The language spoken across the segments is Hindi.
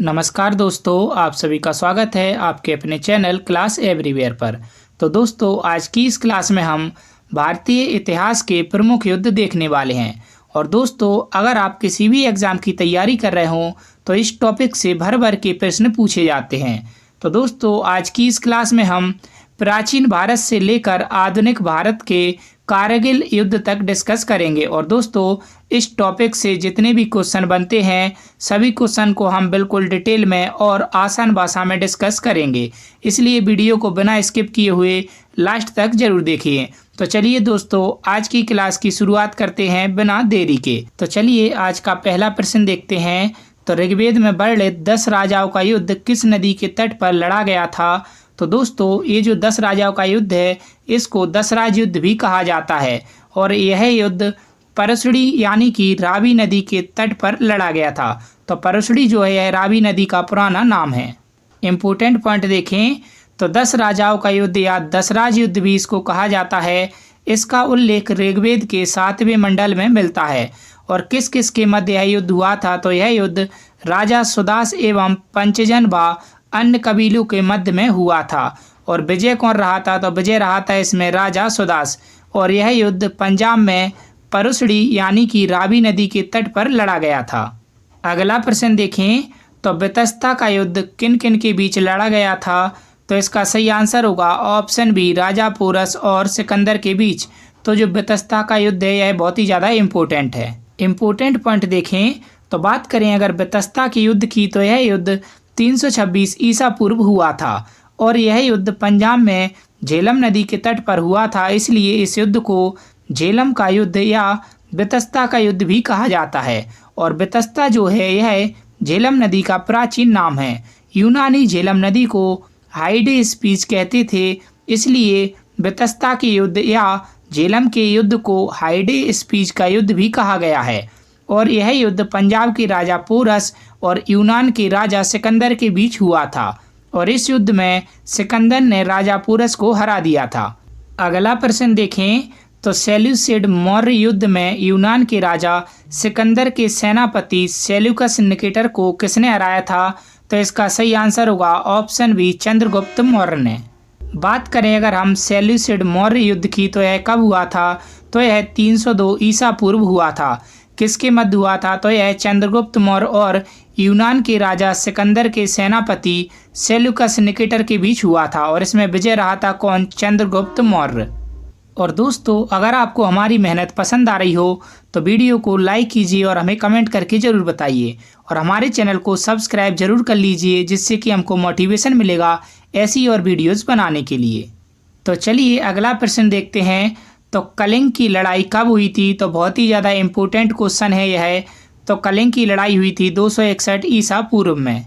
नमस्कार दोस्तों, आप सभी का स्वागत है आपके अपने चैनल क्लास एवरीवेयर पर। तो दोस्तों, आज की इस क्लास में हम भारतीय इतिहास के प्रमुख युद्ध देखने वाले हैं। और दोस्तों, अगर आप किसी भी एग्ज़ाम की तैयारी कर रहे हों तो इस टॉपिक से भर भर के प्रश्न पूछे जाते हैं। तो दोस्तों, आज की इस क्लास में हम प्राचीन भारत से लेकर आधुनिक भारत के कारगिल युद्ध तक डिस्कस करेंगे। और दोस्तों, इस टॉपिक से जितने भी क्वेश्चन बनते हैं सभी क्वेश्चन को हम बिल्कुल डिटेल में और आसान भाषा में डिस्कस करेंगे, इसलिए वीडियो को बिना स्किप किए हुए लास्ट तक जरूर देखिए। तो चलिए दोस्तों, आज की क्लास की शुरुआत करते हैं बिना देरी के। तो चलिए आज का पहला प्रश्न देखते हैं। तो ऋग्वेद में वर्णित 10 राजाओं का युद्ध किस नदी के तट पर लड़ा गया था? तो दोस्तों, ये जो 10 राजाओं का युद्ध है इसको दसराज युद्ध भी कहा जाता है और यह युद्ध परसड़ी यानी कि रावी नदी के तट पर लड़ा गया था। तो परसड़ी जो है यह रावी नदी का पुराना नाम है। इम्पोर्टेंट पॉइंट देखें तो 10 राजाओं का युद्ध या दसराज युद्ध भी इसको कहा जाता है। इसका उल्लेख ऋग्वेद के 7वें मंडल में मिलता है। और किस किस के मध्य यह युद्ध हुआ था? तो यह युद्ध राजा सुदास एवं पंचजन व अन्य कबीलों के मध्य में हुआ था। और विजय कौन रहा था? तो विजय रहा था इसमें राजा सुदास। और यह युद्ध पंजाब में परसड़ी यानी कि रावी नदी के तट पर लड़ा गया था। अगला प्रश्न देखें तो बेतस्ता का युद्ध किन किन के बीच लड़ा गया था? तो इसका सही आंसर होगा ऑप्शन बी, राजा पोरस और सिकंदर के बीच। तो जो बेतस्ता का युद्ध है यह बहुत ही ज़्यादा इम्पोर्टेंट है। इम्पोर्टेंट पॉइंट देखें तो बात करें अगर बेतस्ता के युद्ध की तो यह युद्ध 326 ईसा पूर्व हुआ था। और यह युद्ध पंजाब में झेलम नदी के तट पर हुआ था, इसलिए इस युद्ध को झेलम का युद्ध या बेतस्ता का युद्ध भी कहा जाता है। और बेतस्ता जो है यह झेलम नदी का प्राचीन नाम है। यूनानी झेलम नदी को हाइडे स्पीच कहते थे, इसलिए बेतस्ता के युद्ध या झेलम के युद्ध को हाइडे स्पीच का युद्ध भी कहा गया है। और यह युद्ध पंजाब के राजा पोरस और यूनान के राजा सिकंदर के बीच हुआ था। और इस युद्ध में सिकंदर ने राजा पोरस को हरा दिया था। अगला प्रश्न देखें तो सेल्यूसिड मौर्य युद्ध में यूनान के राजा सिकंदर के सेनापति सेल्यूकस निकेटर को किसने हराया था? तो इसका सही आंसर होगा ऑप्शन बी, चंद्रगुप्त मौर्य ने। बात करें अगर हम सेल्यूसिड मौर्य युद्ध की तो यह कब हुआ था? तो यह 302 ईसा पूर्व हुआ था। किसके मध्य हुआ था? तो यह चंद्रगुप्त मौर्य और यूनान के राजा सिकंदर के सेनापति सेल्यूकस निकेटर के बीच हुआ था। और इसमें विजय रहा था कौन? चंद्रगुप्त मौर्य। और दोस्तों, अगर आपको हमारी मेहनत पसंद आ रही हो तो वीडियो को लाइक कीजिए और हमें कमेंट करके ज़रूर बताइए। और हमारे चैनल को सब्सक्राइब जरूर कर लीजिए, जिससे कि हमको मोटिवेशन मिलेगा ऐसी और वीडियोज़ बनाने के लिए। तो चलिए अगला प्रश्न देखते हैं। तो कलिंग की लड़ाई कब हुई थी? तो बहुत ही ज़्यादा इम्पोर्टेंट क्वेश्चन है यह। तो कलिंग की लड़ाई हुई थी 261 ईसा पूर्व में।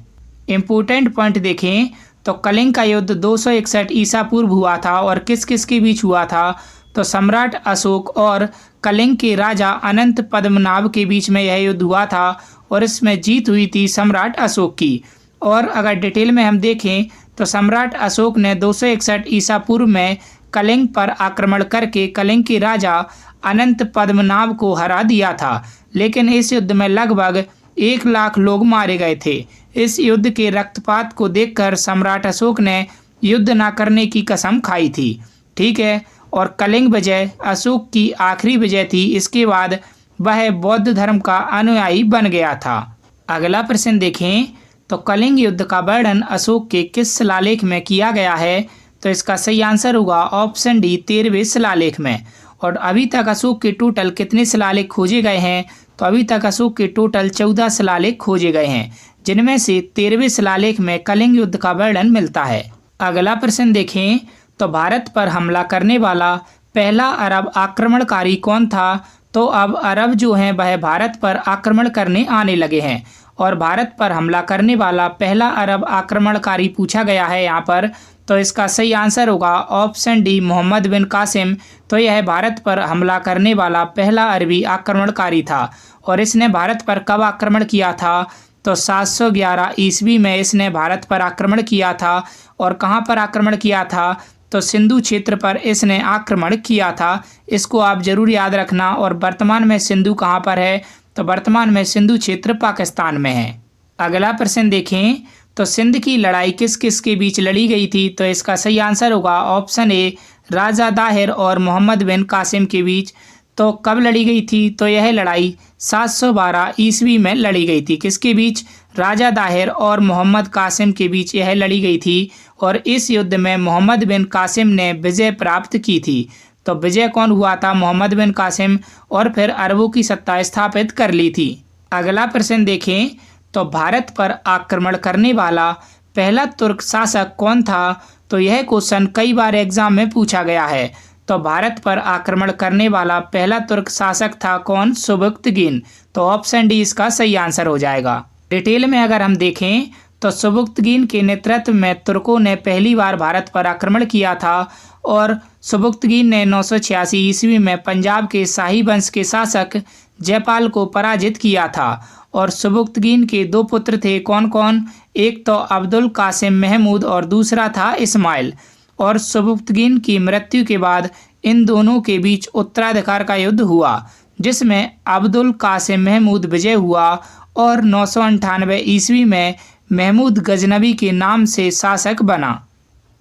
इम्पोर्टेंट पॉइंट देखें तो कलिंग का युद्ध 261 ईसा पूर्व हुआ था। और किस किस के बीच हुआ था? तो सम्राट अशोक और कलिंग के राजा अनंत पद्मनाभ के बीच में यह युद्ध हुआ था। और इसमें जीत हुई थी सम्राट अशोक की। और अगर डिटेल में हम देखें तो सम्राट अशोक ने 261 ईसा पूर्व में कलिंग पर आक्रमण करके कलिंग के राजा अनंत पद्मनाभ को हरा दिया था। लेकिन इस युद्ध में लगभग 1 लाख लोग मारे गए थे। इस युद्ध के रक्तपात को देखकर सम्राट अशोक ने युद्ध न करने की कसम खाई थी। ठीक है। और कलिंग विजय अशोक की आखिरी विजय थी। इसके बाद वह बौद्ध धर्म का अनुयायी बन गया था। अगला प्रश्न देखें तो कलिंग युद्ध का वर्णन अशोक के किस शिलालेख में किया गया है? तो इसका सही आंसर होगा ऑप्शन डी, 13वें शिलालेख में। और अभी तक अशोक के टोटल कितने शिलालेख खोजे गए हैं? तो अभी तक अशोक के टोटल 14 शिलालेख खोजे गए हैं, जिनमें से 13वें शिलालेख में कलिंग युद्ध का वर्णन मिलता है। अगला प्रश्न देखें तो भारत पर हमला करने वाला पहला अरब आक्रमणकारी कौन था? तो अब अरब जो हैं वह भारत पर आक्रमण करने आने लगे हैं। और भारत पर हमला करने वाला पहला अरब आक्रमणकारी पूछा गया है यहाँ पर। तो इसका सही आंसर होगा ऑप्शन डी, मोहम्मद बिन कासिम। तो यह भारत पर हमला करने वाला पहला अरबी आक्रमणकारी था। और इसने भारत पर कब आक्रमण किया था? तो 711 ईस्वी में इसने भारत पर आक्रमण किया था। और कहाँ पर आक्रमण किया था? तो सिंधु क्षेत्र पर इसने आक्रमण किया था। इसको आप जरूर याद रखना। और वर्तमान में सिंधु कहाँ पर है? तो वर्तमान में सिंधु क्षेत्र पाकिस्तान में है। अगला प्रश्न देखें, तो सिंध की लड़ाई किस किस के बीच लड़ी गई थी? तो इसका सही आंसर होगा ऑप्शन ए, राजा दाहिर और मोहम्मद बिन कासिम के बीच। तो कब लड़ी गई थी? तो यह लड़ाई 712 ईस्वी में लड़ी गई थी। किसके बीच? राजा दाहिर और मोहम्मद कासिम के बीच यह लड़ी गई थी और इस युद्ध में मोहम्मद बिन कासिम ने विजय प्राप्त की थी। तो विजय कौन हुआ था? मोहम्मद बिन कासिम, और फिर अरबों की सत्ता स्थापित कर ली थी। अगला प्रश्न देखें, तो भारत पर आक्रमण करने वाला पहला तुर्क शासक कौन था? तो यह क्वेश्चन कई बार एग्जाम में पूछा गया है। तो भारत पर आक्रमण करने वाला पहला तुर्क शासक था कौन? सुबुक्तगीन। तो ऑप्शन डी इसका सही आंसर हो जाएगा। डिटेल में अगर हम देखें तो सुबुक्तगीन के नेतृत्व में तुर्कों ने पहली बार भारत पर आक्रमण किया था और सुबुक्तगीन ने 986 ईस्वी में पंजाब के शाही वंश के शासक जयपाल को पराजित किया था। और सुबुक्तगीन के दो पुत्र थे, कौन कौन? एक तो अब्दुल कासिम महमूद और दूसरा था इस्माइल। और सुबुक्तगीन की मृत्यु के बाद इन दोनों के बीच उत्तराधिकार का युद्ध हुआ जिसमें अब्दुल कासिम महमूद विजय हुआ और 998 ईस्वी में महमूद गजनबी के नाम से शासक बना।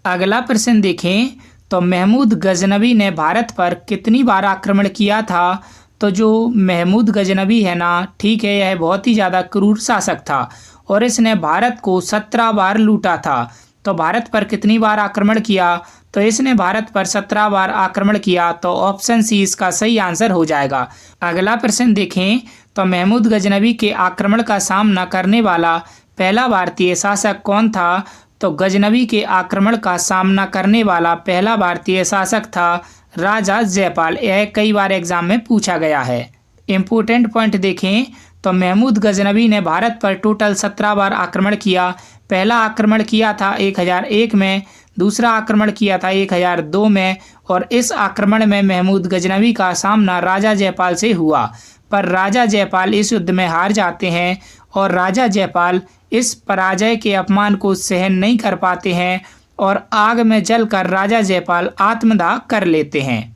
अगला प्रश्न देखें, तो महमूद गजनबी ने भारत पर कितनी बार आक्रमण किया था? तो जो महमूद गजनबी है ना, ठीक है, यह बहुत ही ज़्यादा क्रूर शासक था और इसने भारत को 17 बार लूटा था। तो भारत पर कितनी बार आक्रमण किया? तो इसने भारत पर 17 बार आक्रमण किया। तो ऑप्शन सी इसका सही आंसर हो जाएगा। अगला प्रश्न देखें, तो महमूद गजनबी के आक्रमण का सामना करने वाला पहला भारतीय शासक कौन था? तो गजनबी के आक्रमण का सामना करने वाला पहला भारतीय शासक था राजा जयपाल। यह कई बार एग्जाम में पूछा गया है। इम्पोर्टेंट पॉइंट देखें, तो महमूद गजनबी ने भारत पर टोटल 17 बार आक्रमण किया। पहला आक्रमण किया था 1001 में, दूसरा आक्रमण किया था 1002 में और इस आक्रमण में महमूद गजनबी का सामना राजा जयपाल से हुआ। पर राजा जयपाल इस युद्ध में हार जाते हैं और राजा जयपाल इस पराजय के अपमान को सहन नहीं कर पाते हैं और आग में जलकर राजा जयपाल आत्मदाह कर लेते हैं।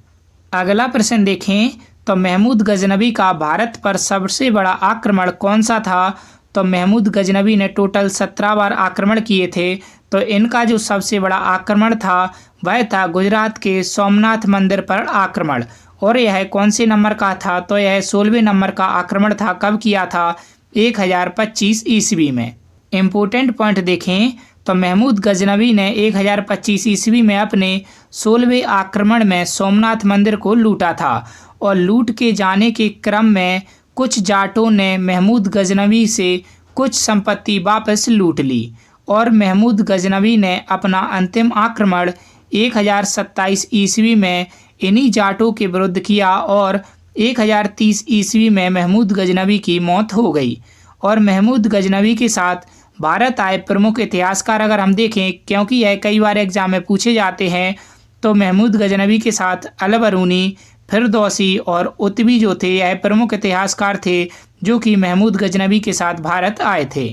अगला प्रश्न देखें, तो महमूद गजनबी का भारत पर सबसे बड़ा आक्रमण कौन सा था? तो महमूद गजनबी ने टोटल 17 बार आक्रमण किए थे। तो इनका जो सबसे बड़ा आक्रमण था वह था गुजरात के सोमनाथ मंदिर पर आक्रमण। और यह कौन से नंबर का था? तो यह 16वें नंबर का आक्रमण था। कब किया था? 1025 ईस्वी में। इम्पोर्टेंट पॉइंट देखें, तो महमूद गजनबी ने 1025 ईस्वी में अपने 16वें आक्रमण में सोमनाथ मंदिर को लूटा था और लूट के जाने के क्रम में कुछ जाटों ने महमूद गजनबी से कुछ संपत्ति वापस लूट ली और महमूद गजनबी ने अपना अंतिम आक्रमण 1027 ईस्वी में इन्हीं जाटों के विरुद्ध किया और 1030 ईस्वी में महमूद गजनबी की मौत हो गई। और महमूद गजनबी के साथ भारत आए प्रमुख इतिहासकार अगर हम देखें, क्योंकि यह कई बार एग्जाम में पूछे जाते हैं, तो महमूद गजनबी के साथ अल बरूनी, फिरदौसी और उतबी जो थे यह प्रमुख इतिहासकार थे जो कि महमूद गजनबी के साथ भारत आए थे।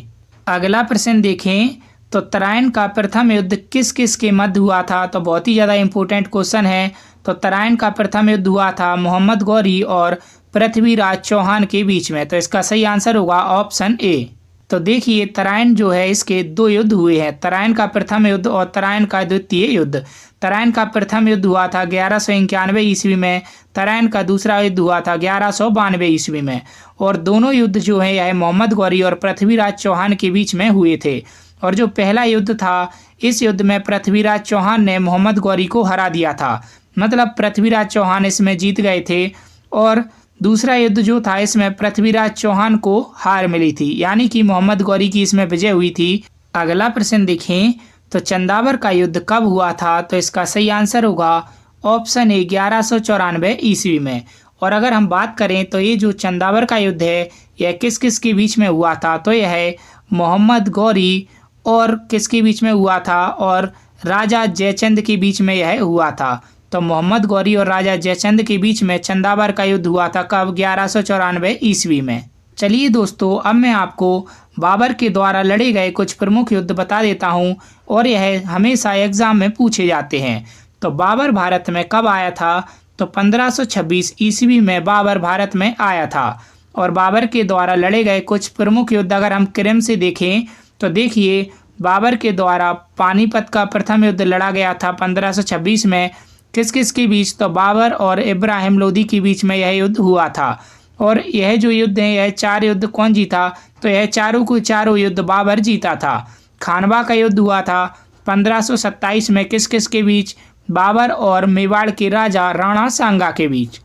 अगला प्रश्न देखें, तो तराइन का प्रथम युद्ध किस किस के मध्य हुआ था? तो बहुत ही ज़्यादा इंपॉर्टेंट क्वेश्चन है। तो तराइन का प्रथम युद्ध हुआ था मोहम्मद गौरी और पृथ्वीराज चौहान के बीच में। तो इसका सही आंसर होगा ऑप्शन ए। तो देखिए, तराइन जो है इसके दो युद्ध हुए हैं, तराइन का प्रथम युद्ध और तराइन का द्वितीय युद्ध। तराइन का प्रथम युद्ध हुआ था 1191 ईस्वी में, तराइन का दूसरा युद्ध हुआ था 1192 ईस्वी में। और दोनों युद्ध जो है यह मोहम्मद गौरी और पृथ्वीराज चौहान के बीच में हुए थे। और जो पहला युद्ध था, इस युद्ध में पृथ्वीराज चौहान ने मोहम्मद गौरी को हरा दिया था, मतलब पृथ्वीराज चौहान इसमें जीत गए थे। और दूसरा युद्ध जो था इसमें पृथ्वीराज चौहान को हार मिली थी, यानी कि मोहम्मद गौरी की इसमें विजय हुई थी। अगला प्रश्न देखें, तो चंदावर का युद्ध कब हुआ था? तो इसका सही आंसर होगा ऑप्शन ए 1194 ईस्वी में। और अगर हम बात करें तो ये जो चंदावर का युद्ध है यह किस किस के बीच में हुआ था? तो यह है मोहम्मद गौरी और किसके बीच में हुआ था? और राजा जयचंद के बीच में यह हुआ था। तो मोहम्मद गौरी और राजा जयचंद के बीच में चंदावर का युद्ध हुआ था। कब? 1194 ईस्वी में। चलिए दोस्तों, अब मैं आपको बाबर के द्वारा लड़े गए कुछ प्रमुख युद्ध बता देता हूं और यह हमेशा एग्जाम में पूछे जाते हैं। तो बाबर भारत में कब आया था? तो 1526 ईस्वी में बाबर भारत में आया था और बाबर के द्वारा लड़े गए कुछ प्रमुख युद्ध अगर हम क्रम से देखें तो देखिए, बाबर के द्वारा पानीपत का प्रथम युद्ध लड़ा गया था 1526 में। किस किस के बीच? तो बाबर और इब्राहिम लोदी के बीच में यह युद्ध हुआ था। और यह जो युद्ध है, यह 4 युद्ध कौन जीता? तो यह चारों को चारों युद्ध बाबर जीता था। खानवा का युद्ध हुआ था 1527 में। किस किस के बीच? बाबर और मेवाड़ के राजा राणा सांगा के बीच।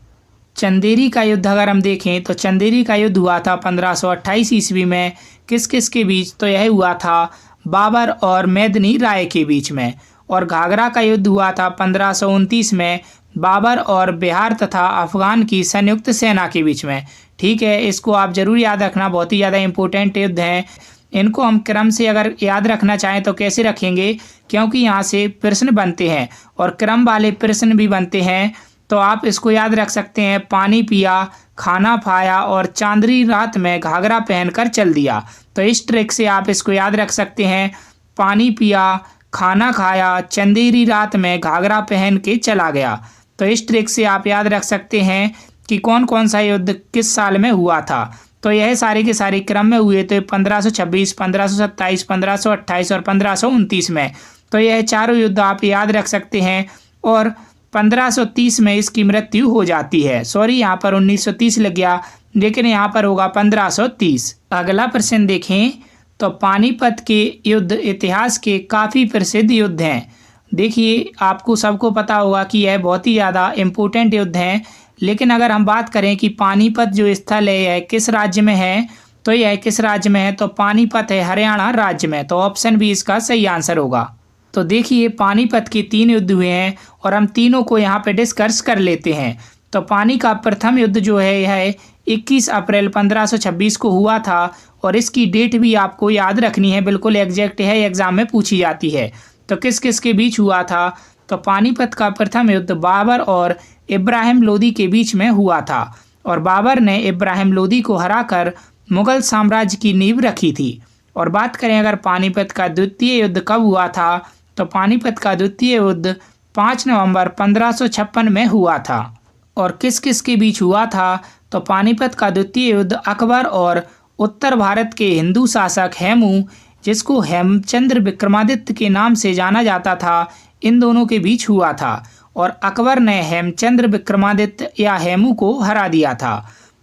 चंदेरी का युद्ध अगर हम देखें तो चंदेरी का युद्ध हुआ था 1528 ईस्वी में। किस किस के बीच? तो यह हुआ था बाबर और मेदनी राय के बीच में। और घाघरा का युद्ध हुआ था 1529 में, बाबर और बिहार तथा अफगान की संयुक्त सेना के बीच में। ठीक है, इसको आप जरूर याद रखना, बहुत ही ज़्यादा इंपॉर्टेंट युद्ध हैं। इनको हम क्रम से अगर याद रखना चाहें तो कैसे रखेंगे, क्योंकि यहाँ से प्रश्न बनते हैं और क्रम वाले प्रश्न भी बनते हैं। तो आप इसको याद रख सकते हैं, पानी पिया, खाना खाया और चांदनी रात में घाघरा पहनकर चल दिया। तो इस ट्रिक से आप इसको याद रख सकते हैं, पानी पिया, खाना खाया, चंदेरी रात में घाघरा पहन के चला गया। तो इस ट्रिक से आप याद रख सकते हैं कि कौन कौन सा युद्ध किस साल में हुआ था। तो यह सारे के सारे क्रम में हुए थे 1526, 1527, 1528 और 1529 में। तो यह चारों युद्ध आप याद रख सकते हैं। और 1530 में इसकी मृत्यु हो जाती है। सॉरी, यहाँ पर 1930 लग गया, लेकिन यहाँ पर होगा 1530। अगला प्रश्न देखें तो पानीपत के युद्ध इतिहास के काफ़ी प्रसिद्ध युद्ध हैं। देखिए, आपको सबको पता होगा कि यह बहुत ही ज़्यादा इम्पोर्टेंट युद्ध हैं। लेकिन अगर हम बात करें कि पानीपत जो स्थल है यह किस राज्य में है, तो यह किस राज्य में है? तो पानीपत है हरियाणा राज्य में। तो ऑप्शन बी इसका सही आंसर होगा। तो देखिए, पानीपत के 3 युद्ध हुए हैं और हम तीनों को यहाँ पे डिस्कस कर लेते हैं। तो पानी का प्रथम युद्ध जो है यह 21 अप्रैल 1526 को हुआ था और इसकी डेट भी आपको याद रखनी है, बिल्कुल एग्जैक्ट है, एग्जाम में पूछी जाती है। तो किस किस के बीच हुआ था? तो पानीपत का प्रथम युद्ध बाबर और इब्राहिम लोदी के बीच में हुआ था और बाबर ने इब्राहिम लोदी को हराकर मुगल साम्राज्य की नींव रखी थी। और बात करें अगर पानीपत का द्वितीय युद्ध कब हुआ था, तो पानीपत का द्वितीय युद्ध 5 नवंबर 1556 में हुआ था। और किस किस के बीच हुआ था? तो पानीपत का द्वितीय युद्ध अकबर और उत्तर भारत के हिंदू शासक हेमू, जिसको हेमचंद्र विक्रमादित्य के नाम से जाना जाता था, इन दोनों के बीच हुआ था। और अकबर ने हेमचंद्र विक्रमादित्य या हेमू को हरा दिया था।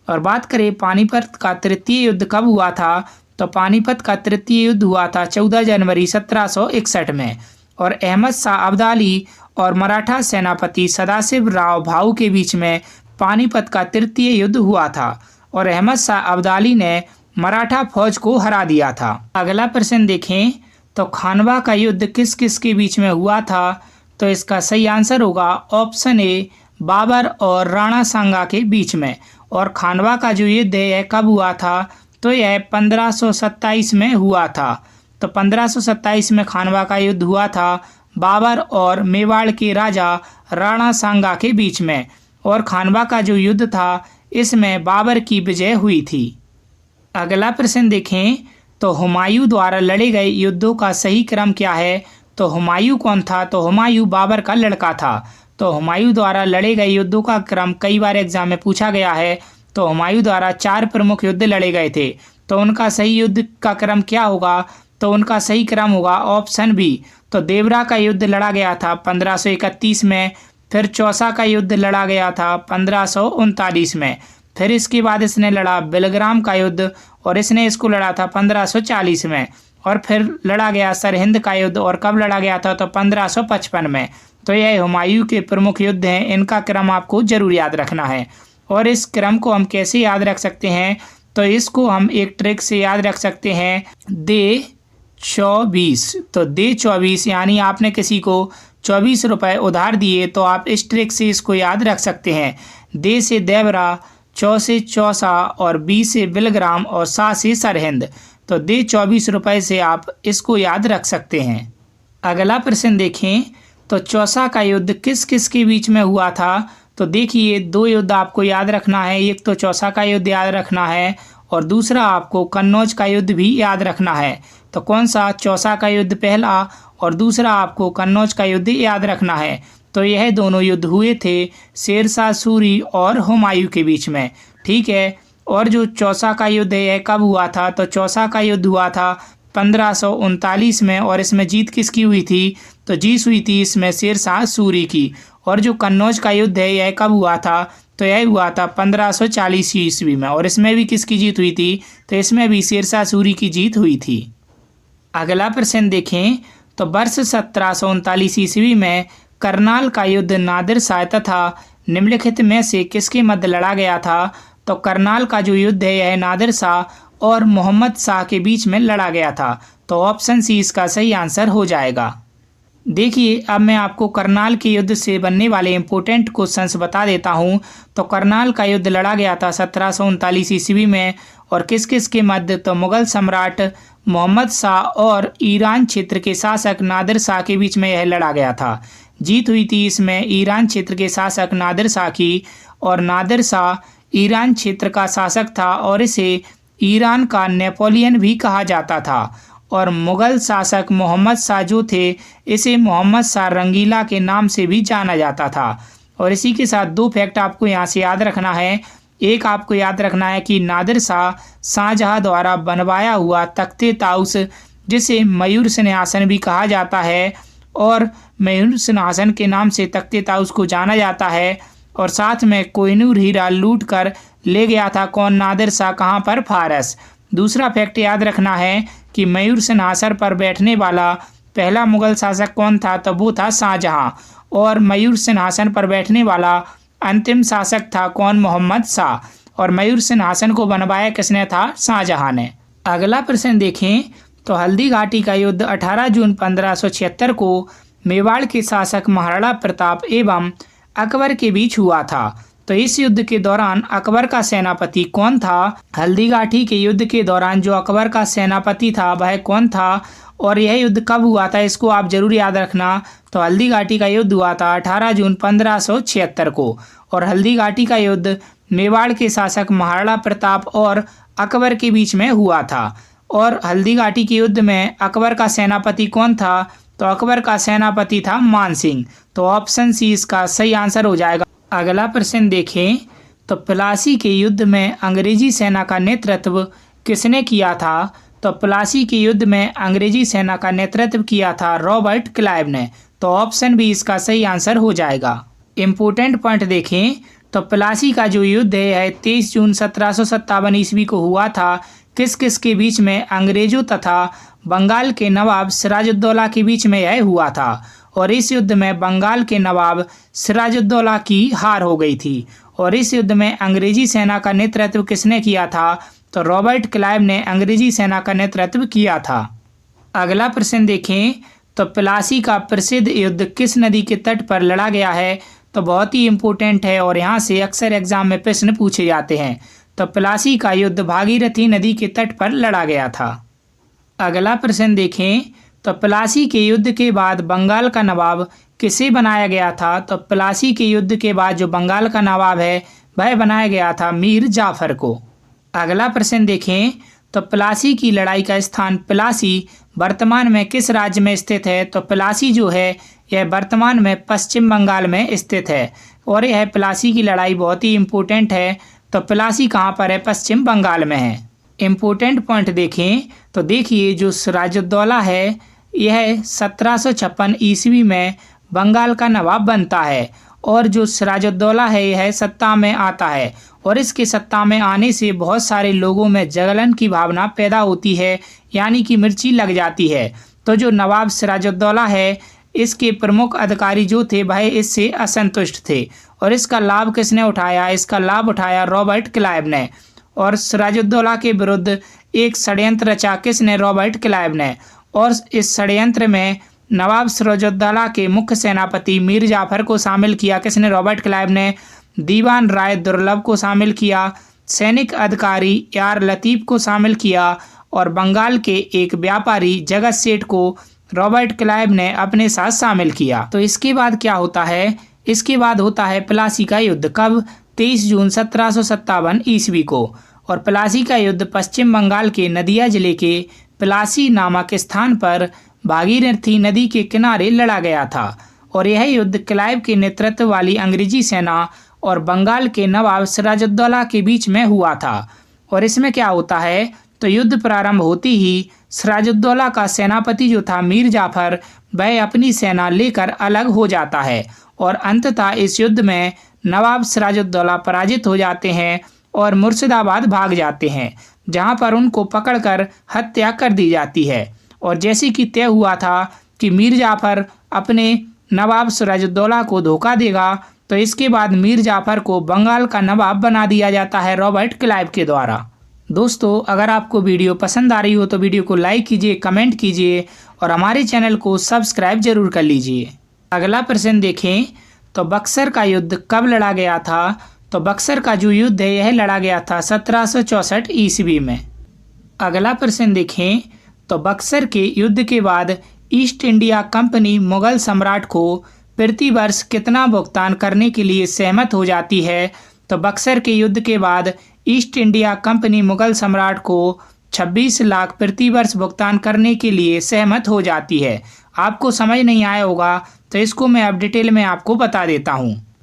और बात करें पानीपत का तृतीय युद्ध कब हुआ था, तो पानीपत का तृतीय युद्ध हुआ था 14 जनवरी 1761 में। और अहमद शाह अब्दाली और मराठा सेनापति सदाशिव राव भाऊ के बीच में पानीपत का तृतीय युद्ध हुआ था और अहमद शाह अब्दाली ने मराठा फौज को हरा दिया था। अगला प्रश्न देखें तो खानवा का युद्ध किस किस के बीच में हुआ था, तो इसका सही आंसर होगा ऑप्शन ए, बाबर और राणा सांगा के बीच में। और खानवा का जो युद्ध है यह कब हुआ था, तो यह 1527 में हुआ था। तो 1527 में खानवा का युद्ध हुआ था बाबर और मेवाड़ के राजा राणा सांगा के बीच में। और खानवा का जो युद्ध था इसमें बाबर की विजय हुई थी। अगला प्रश्न देखें तो हुमायूं द्वारा लड़े गए युद्धों का सही क्रम क्या है। तो हुमायूं कौन था, तो हुमायूं बाबर का लड़का था। तो हुमायूं द्वारा लड़े गए युद्धों का क्रम कई बार एग्जाम में पूछा गया है। तो हुमायूं द्वारा 4 प्रमुख युद्ध लड़े गए थे, तो उनका सही युद्ध का क्रम क्या होगा, तो उनका सही क्रम होगा ऑप्शन बी। तो देवरा का युद्ध लड़ा गया था 1531 में, फिर चौसा का युद्ध लड़ा गया था 1539 में, फिर इसके बाद इसने लड़ा बेलग्राम का युद्ध और इसने इसको लड़ा था 1540 में, और फिर लड़ा गया सरहिंद का युद्ध और कब लड़ा गया था, तो 1555 में। तो यह हुमायूं के प्रमुख युद्ध हैं, इनका क्रम आपको जरूर याद रखना है। और इस क्रम को हम कैसे याद रख सकते हैं, तो इसको हम एक ट्रिक से याद रख सकते हैं, दे 24। तो दे 24 यानी आपने किसी को 24 रुपये उधार दिए, तो आप इस ट्रिक से इसको याद रख सकते हैं। दे से देवरा, चौ से चौसा और बी से बिलग्राम और सा से सरहिंद। तो दे 24 रुपये से आप इसको याद रख सकते हैं। अगला प्रश्न देखें तो चौसा का युद्ध किस किस के बीच में हुआ था। तो देखिए 2 युद्ध आपको याद रखना है, एक तो चौसा का युद्ध याद रखना है और दूसरा आपको कन्नौज का युद्ध भी याद रखना है। तो कौन सा, चौसा का युद्ध पहला और दूसरा आपको कन्नौज का युद्ध याद रखना है। तो यह दोनों युद्ध हुए थे शेरशाह सूरी और हुमायूं के बीच में। ठीक है, और जो चौसा का युद्ध है यह कब हुआ था, तो चौसा का युद्ध हुआ था 1539 में, और इसमें जीत किसकी हुई थी, तो जीत हुई थी इसमें शेरशाह सूरी की। और जो कन्नौज का युद्ध है यह कब हुआ था, तो यह हुआ था 1540 ईस्वी में, और इसमें भी किसकी जीत हुई थी, तो इसमें भी शेरशाह सूरी की जीत हुई थी। अगला प्रश्न देखें, तो वर्ष 1739 ईस्वी में करनाल का युद्ध नादिर शाह तथा निम्नलिखित में से किसके मध्य लड़ा गया था, तो करनाल का जो युद्ध है यह नादिर शाह और मोहम्मद शाह के बीच में लड़ा गया था। तो ऑप्शन सी इसका सही आंसर हो जाएगा। देखिए, अब मैं आपको करनाल के युद्ध से बनने वाले इम्पोर्टेंट क्वेश्चंस बता देता हूं। तो करनाल का युद्ध लड़ा गया था 1739 ईस्वी में, और किस किस के मध्य, तो मुगल सम्राट मोहम्मद शाह और ईरान क्षेत्र के शासक नादिर शाह के बीच में यह लड़ा गया था। जीत हुई थी इसमें ईरान क्षेत्र के शासक नादिर शाह की, और नादिर शाह ईरान क्षेत्र का शासक था और इसे ईरान का नेपोलियन भी कहा जाता था। और मुगल शासक मोहम्मद शाह जो थे, इसे मोहम्मद शाह रंगीला के नाम से भी जाना जाता था। और इसी के साथ दो फैक्ट आपको यहाँ से याद रखना है। एक आपको याद रखना है कि नादिर शाह शाहजहाँ द्वारा बनवाया हुआ तख्ते ताउस, जिसे मयूर सिंहासन भी कहा जाता है, और मयूर सिंहासन के नाम से तख्ते ताउस को जाना जाता है। और साथ में कोहिनूर हीरा लूट कर ले गया था कौन, नादिर शाह, कहाँ पर, फारस। दूसरा फैक्ट याद रखना है कि मयूर सिंहासन पर बैठने वाला पहला मुगल शासक कौन था, तो वो था शाहजहाँ, और मयूर सिंहासन पर बैठने वाला अंतिम शासक था कौन, मोहम्मद शाह। और मयूर सिंहासन को बनवाया किसने था, शाहजहाँ ने। अगला प्रश्न देखें, तो हल्दी घाटी का युद्ध 18 जून 1576 को मेवाड़ के शासक महाराणा प्रताप एवं अकबर के बीच हुआ था। तो इस युद्ध के दौरान अकबर का सेनापति कौन था? हल्दी घाटी के युद्ध के दौरान जो अकबर का सेनापति था वह कौन था, और यह युद्ध कब हुआ था, इसको आप जरूर याद रखना। तो हल्दी घाटी का युद्ध हुआ था 18 जून 1576 को, और हल्दी घाटी का युद्ध मेवाड़ के शासक महाराणा प्रताप और अकबर के बीच में हुआ था। और हल्दी घाटी के युद्ध में अकबर का सेनापति कौन था, तो अकबर का सेनापति था मान सिंह। तो ऑप्शन सी इसका सही आंसर हो जाएगा। अगला प्रश्न देखें, तो प्लासी के युद्ध में अंग्रेजी सेना का नेतृत्व किसने किया था? तो प्लासी के युद्ध में अंग्रेजी सेना का नेतृत्व किया था रॉबर्ट क्लाइव ने। तो ऑप्शन बी इसका सही आंसर हो जाएगा। इम्पोर्टेंट पॉइंट देखें, तो प्लासी का जो युद्ध है 23 जून 1757 ईस्वी को हुआ था। किस किस के बीच में? अंग्रेजों तथा बंगाल के नवाब सिराजुद्दौला के बीच में यह हुआ था। और इस युद्ध में बंगाल के नवाब सिराजुद्दौला की हार हो गई थी। और इस युद्ध में अंग्रेजी सेना का नेतृत्व किसने किया था? तो रॉबर्ट क्लाइव ने अंग्रेजी सेना का नेतृत्व किया था। अगला प्रश्न देखें, तो प्लासी का प्रसिद्ध युद्ध किस नदी के तट पर लड़ा गया है? तो बहुत ही इम्पोर्टेंट है और यहाँ से अक्सर एग्जाम में प्रश्न पूछे जाते हैं। तो प्लासी का युद्ध भागीरथी नदी के तट पर लड़ा गया था। अगला प्रश्न देखें, तो प्लासी के युद्ध के बाद बंगाल का नवाब किसे बनाया गया था? तो प्लासी के युद्ध के बाद जो बंगाल का नवाब है वह बनाया गया था मीर जाफर को। अगला प्रश्न देखें, तो प्लासी की लड़ाई का स्थान प्लासी वर्तमान में किस राज्य में स्थित है? तो प्लासी जो है यह वर्तमान में पश्चिम बंगाल में स्थित है। और यह प्लासी की लड़ाई बहुत ही इम्पोर्टेंट है। तो प्लासी कहाँ पर है? पश्चिम बंगाल में है। इम्पोर्टेंट पॉइंट देखें, तो देखिए जो सिराजुद्दौला है यह 1756 ईस्वी में बंगाल का नवाब बनता है। और जो सिराजुद्दौला है यह सत्ता में आता है, और इसके सत्ता में आने से बहुत सारे लोगों में जलन की भावना पैदा होती है, यानी कि मिर्ची लग जाती है। तो जो नवाब सिराजुद्दौला है इसके प्रमुख अधिकारी जो थे वह इससे असंतुष्ट थे। और इसका लाभ किसने उठाया? इसका लाभ उठाया रॉबर्ट क्लाइव ने। और सिराजुद्दौला के विरुद्ध एक षड्यंत्र रचा किसने? रॉबर्ट क्लाइव ने। और इस षड्यंत्र में नवाब सिराजुद्दौला के मुख्य सेनापति मीर जाफर को शामिल किया किसने? रॉबर्ट क्लाइव ने। दीवान राय दुर्लभ को शामिल किया, सैनिक अधिकारी यार लतीफ़ को शामिल किया, और बंगाल के एक व्यापारी जगत सेठ को रॉबर्ट क्लाइव ने अपने साथ शामिल किया। तो इसके बाद क्या होता है? इसके बाद होता है प्लासी का युद्ध। कब? 23 जून 1757 ईस्वी को। और प्लासी का युद्ध पश्चिम बंगाल के नदिया जिले के प्लासी नामक स्थान पर भागीरथी नदी के किनारे लड़ा गया था। और यह युद्ध क्लाइव के नेतृत्व वाली अंग्रेजी सेना और बंगाल के नवाब सिराजुद्दौला के बीच में हुआ था। और इसमें क्या होता है, तो युद्ध प्रारंभ होते ही सिराजुद्दौला का सेनापति जो था मीर जाफर, वह अपनी सेना लेकर अलग हो जाता है और अंततः इस युद्ध में नवाब सिराजुद्दौला पराजित हो जाते हैं और मुर्शिदाबाद भाग जाते हैं, जहां पर उनको पकड़कर हत्या कर दी जाती है। और जैसे कि तय हुआ था कि मीर जाफर अपने नवाब सिराजुद्दौला को धोखा देगा, तो इसके बाद मीर जाफर को बंगाल का नवाब बना दिया जाता है रॉबर्ट क्लाइव के द्वारा। दोस्तों, अगर आपको वीडियो पसंद आ रही हो तो वीडियो को लाइक कीजिए, कमेंट कीजिए और हमारे चैनल को सब्सक्राइब जरूर कर लीजिए। अगला प्रश्न देखें, तो बक्सर का युद्ध कब लड़ा गया था? तो बक्सर का जो युद्ध है यह लड़ा गया था 1764 ईस्वी में। अगला प्रश्न देखें, तो बक्सर के युद्ध के बाद ईस्ट इंडिया कंपनी मुगल सम्राट को प्रति वर्ष कितना भुगतान करने के लिए सहमत हो जाती है? तो बक्सर के युद्ध के बाद ईस्ट इंडिया कंपनी मुगल सम्राट को 26 लाख प्रति वर्ष भुगतान करने के लिए सहमत हो जाती है। आपको समझ नहीं आया होगा तो इसको मैं अब डिटेल में आपको बता देता हूँ।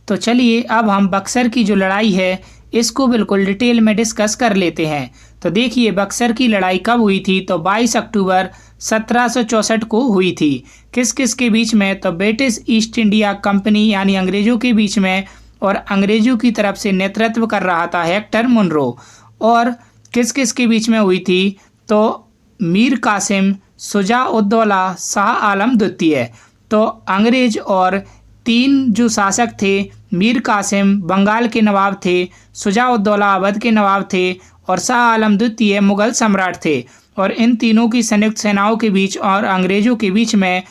तो चलिए अब हम बक्सर की जो लड़ाई है इसको बिल्कुल डिटेल में डिस्कस कर लेते हैं। तो देखिए बक्सर की लड़ाई कब हुई थी? तो 22 अक्टूबर 1764 को हुई थी। किस किस के बीच में? तो ब्रिटिश ईस्ट इंडिया कंपनी यानी अंग्रेजों के बीच में, और अंग्रेजों की तरफ से नेतृत्व कर रहा था हेक्टर मुनरो। और किस किस के बीच में हुई थी? तो मीर कासिम, शुजा-उद-दौला, शाह आलम द्वितीय। तो अंग्रेज और 3 जो शासक थे, मीर कासिम बंगाल के नवाब थे, शुजा-उद-दौला अवध के नवाब थे और शाह आलम द्वितीय मुगल सम्राट थे। और इन तीनों की संयुक्त सेनाओं के बीच और अंग्रेजों के बीच में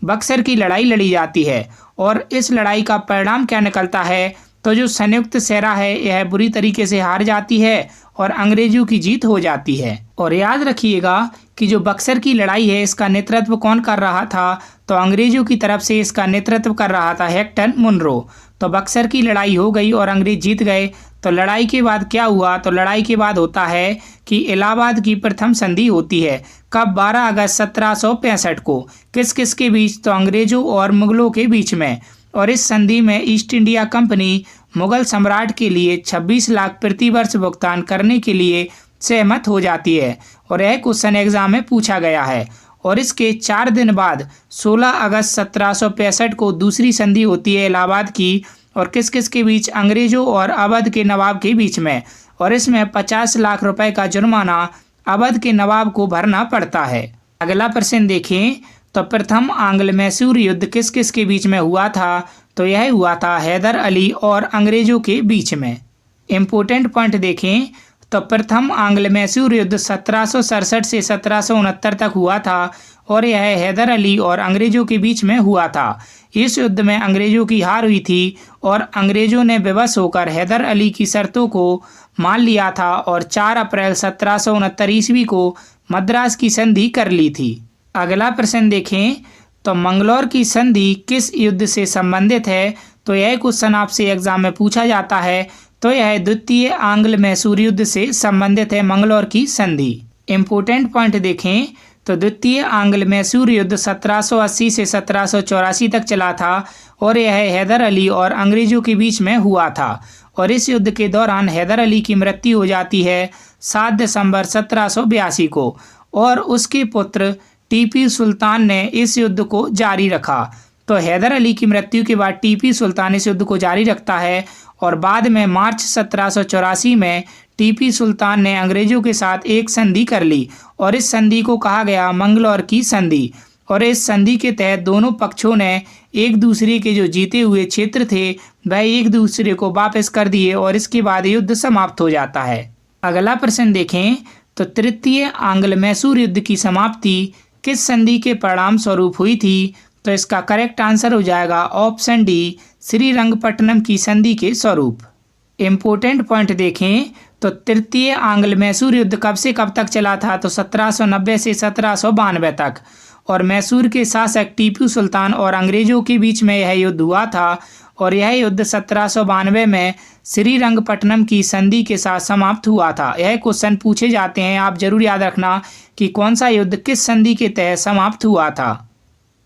बक्सर की लड़ाई लड़ी जाती है। और इस लड़ाई का परिणाम क्या निकलता है? तो जो संयुक्त सेना है यह बुरी तरीके से हार जाती है और अंग्रेजों की जीत हो जाती है। और याद रखिएगा कि जो बक्सर की लड़ाई है इसका नेतृत्व कौन कर रहा था? तो अंग्रेजों की तरफ से इसका नेतृत्व कर रहा था हेक्टर मुनरो। तो बक्सर की लड़ाई हो गई और अंग्रेज जीत गए। तो लड़ाई के बाद क्या हुआ? तो लड़ाई के बाद होता है कि इलाहाबाद की प्रथम संधि होती है। कब? 12 अगस्त 1765 को। किस किस के बीच? तो अंग्रेजों और मुगलों के बीच में। और इस संधि में ईस्ट इंडिया कंपनी मुगल सम्राट के लिए 26 लाख प्रति वर्ष भुगतान करने के लिए सहमत हो जाती है। और यह क्वेश्चन एग्जाम में पूछा गया है। और इसके 4 दिन बाद 16 अगस्त 1765 को दूसरी संधि होती है इलाहाबाद की। और किस किस के बीच? अंग्रेजों और अवध के नवाब के बीच में। और इसमें 50 लाख रुपए का जुर्माना अवध के नवाब को भरना पड़ता है। अगला प्रश्न देखें, तो प्रथम आंग्ल मैसूर युद्ध किस किस के बीच में हुआ था? तो यह हुआ था हैदर अली और अंग्रेजों के बीच में। इम्पोर्टेंट पॉइंट देखें, तो प्रथम आंग्ल मैसूर युद्ध 1767 से 1769 तक हुआ था और यह हैदर अली और अंग्रेजों के बीच में हुआ था। इस युद्ध में अंग्रेजों की हार हुई थी और अंग्रेजों ने विवश होकर हैदर अली की शर्तों को मान लिया था और 4 अप्रैल 1769 ईस्वी को मद्रास की संधि कर ली थी। अगला प्रश्न देखें, तो मंगलौर की संधि किस युद्ध से संबंधित है? तो यह क्वेश्चन आपसे एग्जाम में पूछा जाता है। तो यह द्वितीय आंग्ल मैसूर युद्ध से संबंधित है मंगलौर की संधि। इम्पोर्टेंट पॉइंट देखें, तो द्वितीय आंग्ल मैसूर युद्ध 1780 से 1784 तक चला था और यह हैदर अली और अंग्रेजों के बीच में हुआ था। और इस युद्ध के दौरान हैदर अली की मृत्यु हो जाती है 7 दिसंबर 1782 को और उसके पुत्र टीपू सुल्तान ने इस युद्ध को जारी रखा। तो हैदर अली की मृत्यु के बाद टीपू सुल्तान इस युद्ध को जारी रखता है और बाद में मार्च 1784 में टीपू सुल्तान ने अंग्रेजों के साथ एक संधि कर ली और इस संधि को कहा गया मंगलौर की संधि। और इस संधि के तहत दोनों पक्षों ने एक दूसरे के जो जीते हुए क्षेत्र थे वह एक दूसरे को वापस कर दिए और इसके बाद युद्ध समाप्त हो जाता है। अगला प्रश्न देखें, तो तृतीय आंग्ल मैसूर युद्ध की समाप्ति किस संधि के परिणाम स्वरूप हुई थी? तो इसका करेक्ट आंसर हो जाएगा ऑप्शन डी, श्रीरंगपट्टनम की संधि के स्वरूप। इम्पोर्टेंट पॉइंट देखें, तो तृतीय आंग्ल मैसूर युद्ध कब से कब तक चला था? तो 1790 से 1792 तक। और मैसूर के शासक टीपू सुल्तान और अंग्रेजों के बीच में यह युद्ध हुआ था और यह युद्ध 1792 में श्रीरंगपट्टनम की संधि के साथ समाप्त हुआ था। यह क्वेश्चन पूछे जाते हैं, आप जरूर याद रखना कि कौन सा युद्ध किस संधि के तहत समाप्त हुआ था।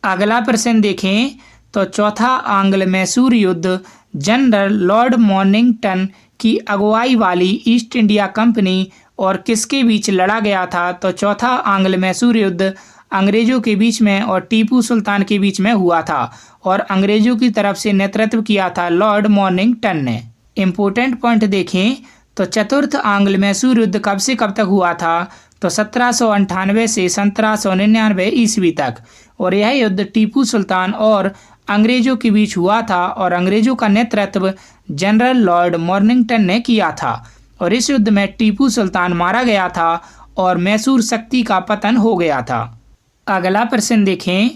अगला प्रश्न देखें, तो चौथा आंग्ल मैसूर युद्ध जनरल लॉर्ड मॉर्निंगटन की अगुवाई वाली ईस्ट इंडिया कंपनी और किसके बीच लड़ा गया था? तो चौथा आंग्ल मैसूर युद्ध अंग्रेजों के बीच में और टीपू सुल्तान के बीच में हुआ था और अंग्रेजों की तरफ से नेतृत्व किया था लॉर्ड मॉर्निंगटन ने। इम्पोर्टेंट पॉइंट देखें तो चतुर्थ आंग्ल मैसूर युद्ध कब से कब तक हुआ था? तो 1798 से 1799 ईस्वी तक, और यह युद्ध टीपू सुल्तान और अंग्रेजों के बीच हुआ था और अंग्रेजों का नेतृत्व जनरल लॉर्ड मॉर्निंगटन ने किया था और इस युद्ध में टीपू सुल्तान मारा गया था और मैसूर शक्ति का पतन हो गया था। अगला प्रश्न देखें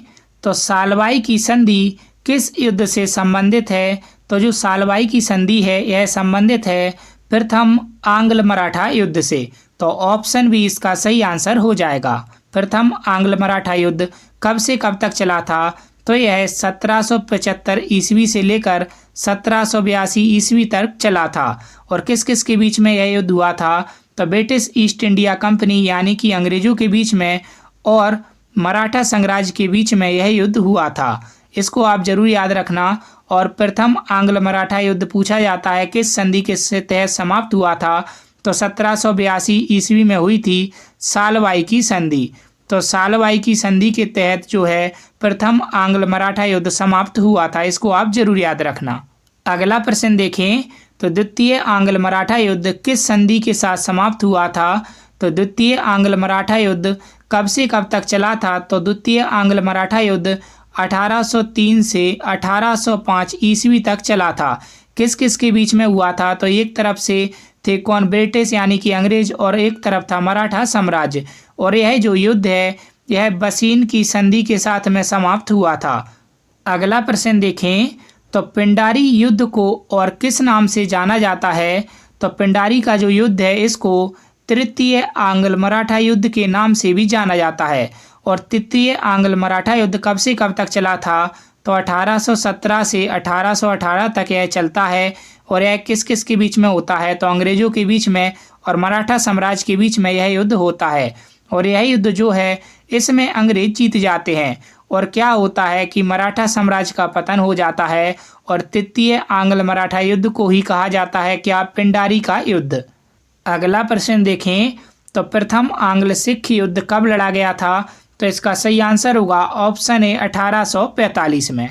तो सालवाई की संधि किस युद्ध से संबंधित है? तो जो सालवाई की संधि है यह संबंधित है प्रथम आंग्ल मराठा युद्ध से, तो ऑप्शन बी इसका सही आंसर हो जाएगा। प्रथम आंग्ल मराठा युद्ध कब से कब तक चला था? तो यह 1775 ईस्वी से लेकर 1782 ईस्वी तक चला था और किस किस के बीच में यह युद्ध हुआ था? तो ब्रिटिश ईस्ट इंडिया कंपनी यानी कि अंग्रेजों के बीच में और मराठा साम्राज्य के बीच में यह युद्ध हुआ था। इसको आप जरूर याद रखना। और प्रथम आंग्ल मराठा युद्ध पूछा जाता है किस संधि के तहत समाप्त हुआ था? तो 1782 ईस्वी में हुई थी सालवाई की संधि। तो सालवाई की संधि के तहत जो है प्रथम आंग्ल मराठा युद्ध समाप्त हुआ था, इसको आप जरूर याद रखना। अगला प्रश्न देखें तो द्वितीय आंग्ल मराठा युद्ध किस संधि के साथ समाप्त हुआ था? तो द्वितीय आंग्ल मराठा युद्ध कब से कब तक चला था? तो द्वितीय आंग्ल मराठा युद्ध 1803 से 1805 ईस्वी तक चला था। किस किस के बीच में हुआ था? तो एक तरफ से थे कौन? ब्रिटिश यानी कि अंग्रेज, और एक तरफ था मराठा साम्राज्य। और यह जो युद्ध है यह बसीन की संधि के साथ में समाप्त हुआ था। अगला प्रश्न देखें तो पिंडारी युद्ध को और किस नाम से जाना जाता है? तो पिंडारी का जो युद्ध है इसको तृतीय आंग्ल मराठा युद्ध के नाम से भी जाना जाता है। और तृतीय आंग्ल मराठा युद्ध कब से कब तक चला था? तो 1817 से 1818 तक यह चलता है और यह किस किस के बीच में होता है? तो अंग्रेजों के बीच में और मराठा साम्राज्य के बीच में यह युद्ध होता है। और यह युद्ध जो है इसमें अंग्रेज जीत जाते हैं और क्या होता है कि मराठा साम्राज्य का पतन हो जाता है और तृतीय आंग्ल मराठा युद्ध को ही कहा जाता है क्या? पिंडारी का युद्ध। अगला प्रश्न देखें तो प्रथम आंग्ल सिख युद्ध कब लड़ा गया था? तो इसका सही आंसर होगा ऑप्शन ए 1845 में।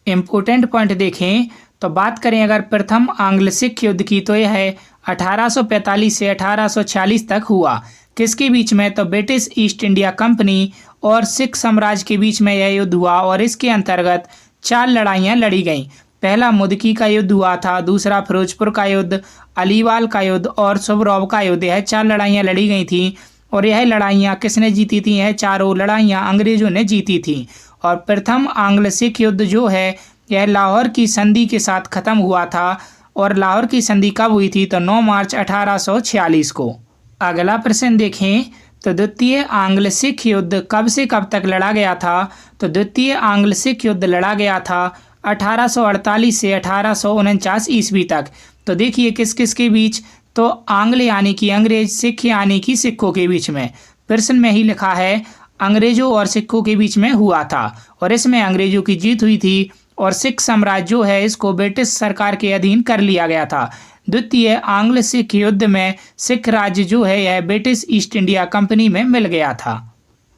इम्पोर्टेंट पॉइंट देखें तो बात करें अगर प्रथम आंग्ल सिख युद्ध की तो यह 1845 से 1846 तक हुआ। किसके बीच में? तो ब्रिटिश ईस्ट इंडिया कंपनी और सिख साम्राज्य के बीच में यह युद्ध हुआ और इसके अंतर्गत 4 लड़ाइयाँ लड़ी गईं। पहला मुदकी का युद्ध हुआ था, दूसरा फिरोजपुर का युद्ध, अलीवाल का युद्ध और सुबरौब का युद्ध। यह 4 लड़ाइयाँ लड़ी गई थी और यह लड़ाइयाँ किसने जीती थी? यह चारों लड़ाइयाँ अंग्रेजों ने जीती थी। और प्रथम आंग्ल सिख युद्ध जो है यह लाहौर की संधि के साथ खत्म हुआ था और लाहौर की संधि कब हुई थी? तो 9 मार्च 1846 को। अगला प्रश्न देखें तो द्वितीय आंग्ल सिख युद्ध कब से कब तक लड़ा गया था? तो द्वितीय आंग्ल सिख युद्ध लड़ा गया था 1848 से 1849 ईस्वी तक। तो देखिए किस किस के बीच? तो आंग्ल यानी कि अंग्रेज, सिख यानी कि सिखों के बीच में। प्रश्न में ही लिखा है अंग्रेजों और सिखों के बीच में हुआ था और इसमें अंग्रेजों की जीत हुई थी और सिख साम्राज्य जो है इसको ब्रिटिश सरकार के अधीन कर लिया गया था। द्वितीय आंग्ल सिख युद्ध में सिख राज्य जो है यह ब्रिटिश ईस्ट इंडिया कंपनी में मिल गया था।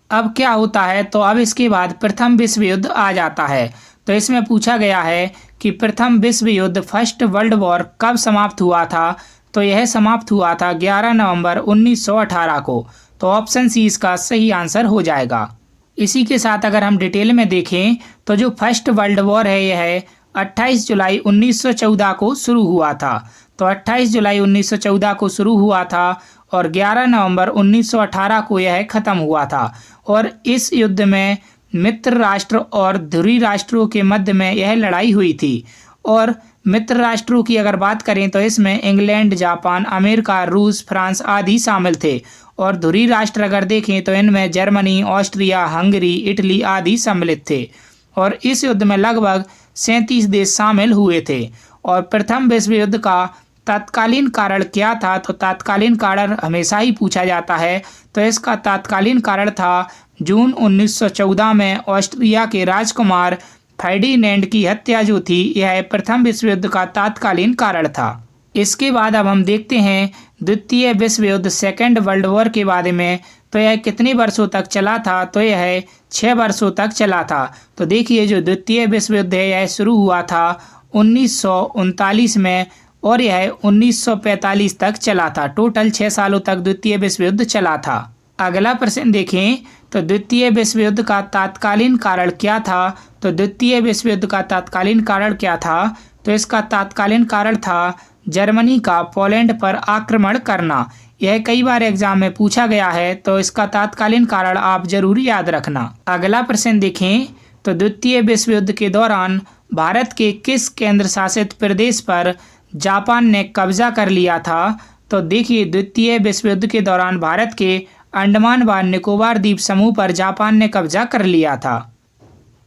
अब क्या होता है? तो अब इसके बाद प्रथम विश्व युद्ध आ जाता है। तो इसमें पूछा गया है कि प्रथम विश्व युद्ध फर्स्ट वर्ल्ड वॉर कब समाप्त हुआ था? तो यह समाप्त हुआ था 11 नवंबर 1918 को। तो ऑप्शन सी इसका सही आंसर हो जाएगा। इसी के साथ अगर हम डिटेल में देखें तो जो फर्स्ट वर्ल्ड वॉर है यह 28 जुलाई 1914 को शुरू हुआ था। तो 28 जुलाई 1914 को शुरू हुआ था और 11 नवंबर 1918 को यह खत्म हुआ था। और इस युद्ध में मित्र राष्ट्र और ध्रुवी राष्ट्रों के मध्य में यह लड़ाई हुई थी। और मित्र राष्ट्रों की अगर बात करें तो इसमें इंग्लैंड, जापान, अमेरिका, रूस, फ्रांस आदि शामिल थे। और ध्रुवी राष्ट्र अगर देखें तो इनमें जर्मनी, ऑस्ट्रिया, हंगरी, इटली आदि सम्मिलित थे। और इस युद्ध में लगभग 37 देश शामिल हुए थे। और प्रथम विश्व युद्ध का तत्कालीन कारण क्या था? तो तत्कालीन कारण हमेशा ही पूछा जाता है। तो इसका तत्कालीन कारण था जून 1914 में ऑस्ट्रिया के राजकुमार फर्डिनेंड की हत्या जो थी यह प्रथम विश्व युद्ध का तत्कालीन कारण था। इसके बाद अब हम देखते हैं द्वितीय विश्व युद्ध सेकेंड वर्ल्ड वॉर के बारे में। तो यह कितने वर्षों तक चला था? तो यह 6 वर्षों तक चला था। तो देखिए जो द्वितीय विश्व युद्ध है यह शुरू हुआ था 1939 में और यह 1945 तक चला था। टोटल 6 सालों तक द्वितीय विश्व युद्ध चला था। अगला प्रश्न देखें तो द्वितीय विश्व युद्ध का तत्कालीन कारण क्या था? तो द्वितीय विश्व युद्ध का तत्कालीन कारण क्या था? तो इसका तत्कालीन कारण था जर्मनी का पोलैंड पर आक्रमण करना। यह कई बार एग्जाम में पूछा गया है, तो इसका तत्कालीन कारण आप जरूर याद रखना। अगला प्रश्न देखें तो द्वितीय विश्व युद्ध के दौरान भारत के किस केंद्र शासित प्रदेश पर जापान ने कब्जा कर लिया था? तो देखिए द्वितीय विश्व युद्ध के दौरान भारत के अंडमान व निकोबार द्वीप समूह पर जापान ने कब्जा कर लिया था।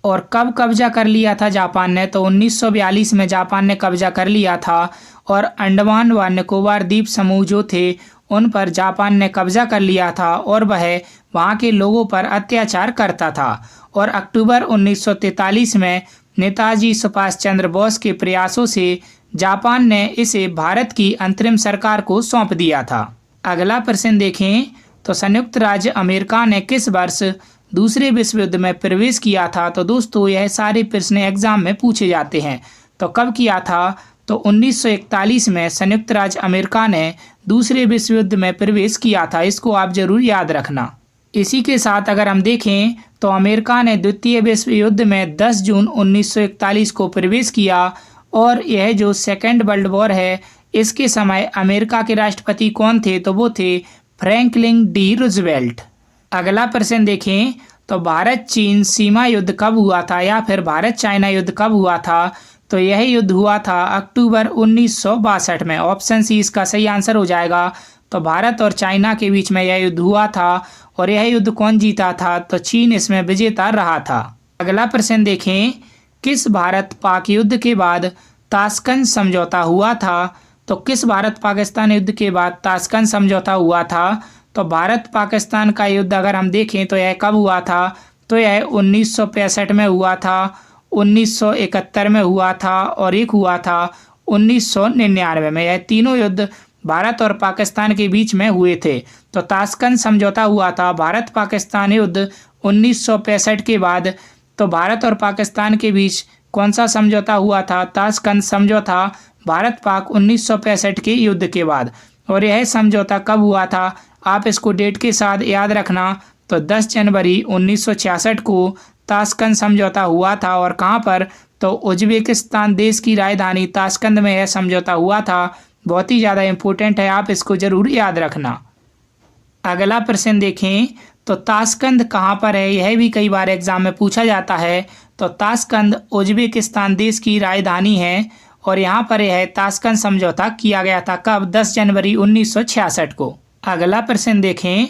और कब कब्जा कर लिया था जापान ने? तो 1942 में जापान ने कब्जा कर लिया था और अंडमान व निकोबार द्वीप समूह जो थे उन पर जापान ने कब्जा कर लिया था और वह वहां के लोगों पर अत्याचार करता था। और अक्टूबर 1943 में नेताजी सुभाष चंद्र बोस के प्रयासों से जापान ने इसे भारत की अंतरिम सरकार को सौंप दिया था। अगला प्रश्न देखें तो संयुक्त राज्य अमेरिका ने किस वर्ष दूसरे विश्व युद्ध में प्रवेश किया था? तो दोस्तों यह सारे प्रश्न एग्जाम में पूछे जाते हैं। तो कब किया था? तो 1941 में संयुक्त राज्य अमेरिका ने दूसरे विश्व युद्ध में प्रवेश किया था। इसको आप जरूर याद रखना। इसी के साथ अगर हम देखें तो अमेरिका ने द्वितीय विश्व युद्ध में 10 जून 1941 को प्रवेश किया और यह जो सेकेंड वर्ल्ड वॉर है इसके समय अमेरिका के राष्ट्रपति कौन थे? तो वो थे फ्रैंकलिन डी रूजवेल्ट। अगला प्रश्न देखें तो भारत चीन सीमा युद्ध कब हुआ था या फिर भारत चाइना युद्ध कब हुआ था? तो यह युद्ध हुआ था अक्टूबर 1962 में। ऑप्शन सी इसका सही आंसर हो जाएगा। तो भारत और चाइना के बीच में यह युद्ध हुआ था और यह युद्ध कौन जीता था? तो चीन इसमें विजेता रहा था। अगला प्रश्न देखें किस भारत पाक युद्ध के बाद ताशकंद समझौता हुआ था? तो किस भारत पाकिस्तान युद्ध के बाद ताशकंद समझौता हुआ था? तो भारत पाकिस्तान का युद्ध अगर हम देखें तो यह कब हुआ था? तो यह 1965 में हुआ था, 1971 में हुआ था और एक हुआ था 1999 में। यह तीनों युद्ध भारत और पाकिस्तान के बीच में हुए थे। तो ताशकंद समझौता हुआ था भारत पाकिस्तान युद्ध 1965 के बाद। तो भारत और पाकिस्तान के बीच कौन सा समझौता हुआ था? ताशकंद समझौता भारत पाक 1965 के युद्ध के बाद। और यह समझौता कब हुआ था? आप इसको डेट के साथ याद रखना। तो 10 जनवरी 1966 को ताशकंद समझौता हुआ था। और कहाँ पर? तो उज्बेकिस्तान देश की राजधानी ताशकंद में यह समझौता हुआ था। बहुत ही ज़्यादा इम्पोर्टेंट है, आप इसको जरूर याद रखना। अगला प्रश्न देखें तो ताशकंद कहाँ पर है? यह भी कई बार एग्जाम में पूछा जाता है। तो ताशकंद उज्बेकिस्तान देश की राजधानी है और यहाँ पर यह ताशकंद समझौता किया गया था। कब? 10 जनवरी 1966 को। अगला प्रश्न देखें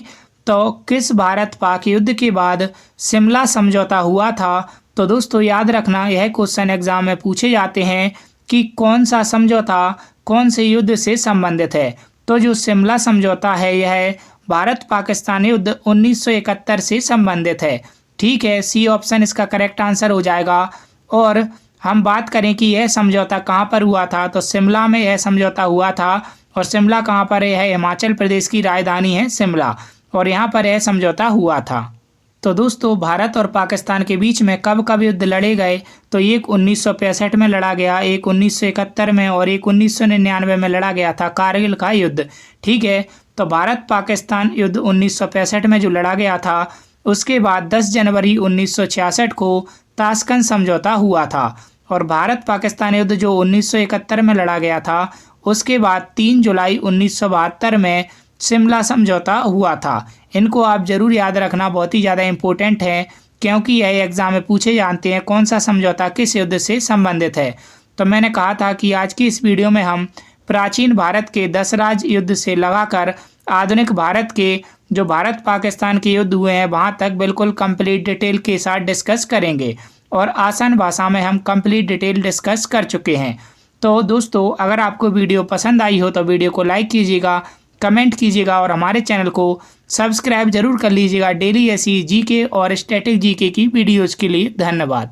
तो किस भारत पाक युद्ध के बाद शिमला समझौता हुआ था? तो दोस्तों याद रखना यह क्वेश्चन एग्जाम में पूछे जाते हैं कि कौन सा समझौता कौन से युद्ध से संबंधित है। तो जो शिमला समझौता है यह भारत पाकिस्तान युद्ध 1971 से संबंधित है। ठीक है, सी ऑप्शन इसका करेक्ट आंसर हो जाएगा। और हम बात करें कि यह समझौता कहाँ पर हुआ था, तो शिमला में यह समझौता हुआ था। और शिमला कहाँ पर है? हिमाचल प्रदेश की राजधानी है शिमला और यहाँ पर यह समझौता हुआ था। तो दोस्तों भारत और पाकिस्तान के बीच में कब कब युद्ध लड़े गए? तो एक 1965 में लड़ा गया, एक 1971 में और एक 1999 में लड़ा गया था कारगिल का युद्ध। ठीक है, तो भारत पाकिस्तान युद्ध 1965 में जो लड़ा गया था उसके बाद 10 जनवरी 1966 को ताशकंद समझौता हुआ था। और भारत पाकिस्तान युद्ध जो 1971 में लड़ा गया था उसके बाद 3 जुलाई 1972 में शिमला समझौता हुआ था। इनको आप जरूर याद रखना, बहुत ही ज़्यादा इम्पोर्टेंट है क्योंकि यह एग्जाम में पूछे जाते हैं कौन सा समझौता किस युद्ध से संबंधित है। तो मैंने कहा था कि आज की इस वीडियो में हम प्राचीन भारत के 10 राज्य युद्ध से लगाकर आधुनिक भारत के जो भारत पाकिस्तान के युद्ध हुए हैं वहाँ तक बिल्कुल कंप्लीट डिटेल के साथ डिस्कस करेंगे और आसान भाषा में हम कंप्लीट डिटेल डिस्कस कर चुके हैं। तो दोस्तों अगर आपको वीडियो पसंद आई हो तो वीडियो को लाइक कीजिएगा, कमेंट कीजिएगा और हमारे चैनल को सब्सक्राइब जरूर कर लीजिएगा डेली ऐसी जीके और स्टैटिक जीके की वीडियोज़ के लिए। धन्यवाद।